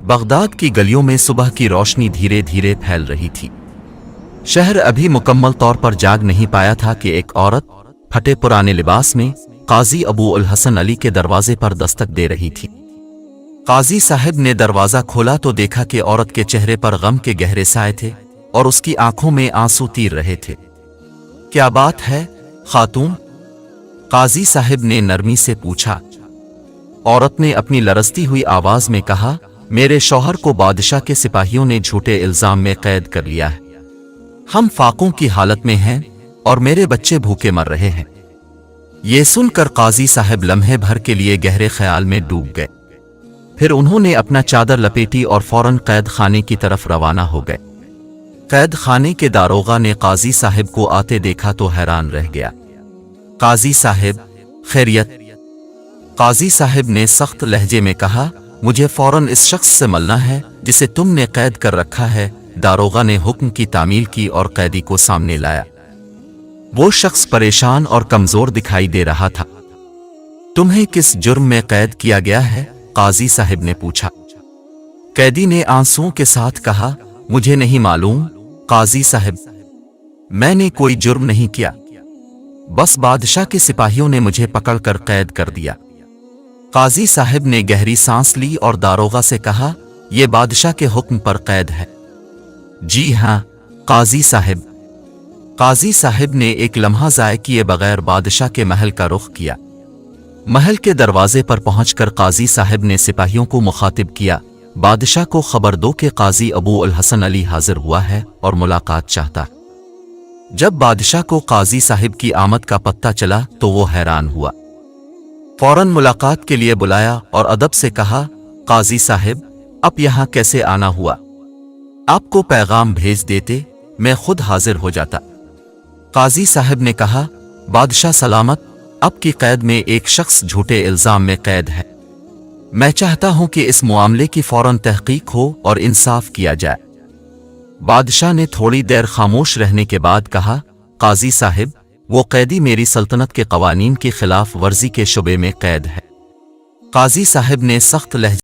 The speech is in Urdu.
بغداد کی گلیوں میں صبح کی روشنی دھیرے دھیرے پھیل رہی تھی۔ شہر ابھی مکمل طور پر جاگ نہیں پایا تھا کہ ایک عورت پھٹے پرانے لباس میں قاضی ابو الحسن علی کے دروازے پر دستک دے رہی تھی۔ قاضی صاحب نے دروازہ کھولا تو دیکھا کہ عورت کے چہرے پر غم کے گہرے سائے تھے اور اس کی آنکھوں میں آنسو تیر رہے تھے۔ کیا بات ہے خاتون؟ قاضی صاحب نے نرمی سے پوچھا۔ عورت نے اپنی لرزتی ہوئی آواز میں کہا، میرے شوہر کو بادشاہ کے سپاہیوں نے جھوٹے الزام میں قید کر لیا ہے۔ ہم فاقوں کی حالت میں ہیں اور میرے بچے بھوکے مر رہے ہیں۔ یہ سن کر قاضی صاحب لمحے بھر کے لیے گہرے خیال میں ڈوب گئے۔ پھر انہوں نے اپنا چادر لپیٹی اور فوراً قید خانے کی طرف روانہ ہو گئے۔ قید خانے کے داروغہ نے قاضی صاحب کو آتے دیکھا تو حیران رہ گیا۔ قاضی صاحب، خیریت؟ قاضی صاحب نے سخت لہجے میں کہا، مجھے فوراً اس شخص سے ملنا ہے جسے تم نے قید کر رکھا ہے۔ داروغہ نے حکم کی تعمیل کی اور قیدی کو سامنے لایا۔ وہ شخص پریشان اور کمزور دکھائی دے رہا تھا۔ تمہیں کس جرم میں قید کیا گیا ہے؟ قاضی صاحب نے پوچھا۔ قیدی نے آنسوؤں کے ساتھ کہا، مجھے نہیں معلوم قاضی صاحب، میں نے کوئی جرم نہیں کیا، بس بادشاہ کے سپاہیوں نے مجھے پکڑ کر قید کر دیا۔ قاضی صاحب نے گہری سانس لی اور داروغہ سے کہا، یہ بادشاہ کے حکم پر قید ہے؟ جی ہاں قاضی صاحب۔ قاضی صاحب نے ایک لمحہ ضائع کیے بغیر بادشاہ کے محل کا رخ کیا۔ محل کے دروازے پر پہنچ کر قاضی صاحب نے سپاہیوں کو مخاطب کیا، بادشاہ کو خبر دو کہ قاضی ابو الحسن علی حاضر ہوا ہے اور ملاقات چاہتا۔ جب بادشاہ کو قاضی صاحب کی آمد کا پتہ چلا تو وہ حیران ہوا۔ فوراً ملاقات کے لیے بلایا اور ادب سے کہا، قاضی صاحب، اب یہاں کیسے آنا ہوا؟ آپ کو پیغام بھیج دیتے، میں خود حاضر ہو جاتا۔ قاضی صاحب نے کہا، بادشاہ سلامت، اب کی قید میں ایک شخص جھوٹے الزام میں قید ہے۔ میں چاہتا ہوں کہ اس معاملے کی فوراً تحقیق ہو اور انصاف کیا جائے۔ بادشاہ نے تھوڑی دیر خاموش رہنے کے بعد کہا، قاضی صاحب، وہ قیدی میری سلطنت کے قوانین کی خلاف ورزی کے شبے میں قید ہے۔ قاضی صاحب نے سخت لہجے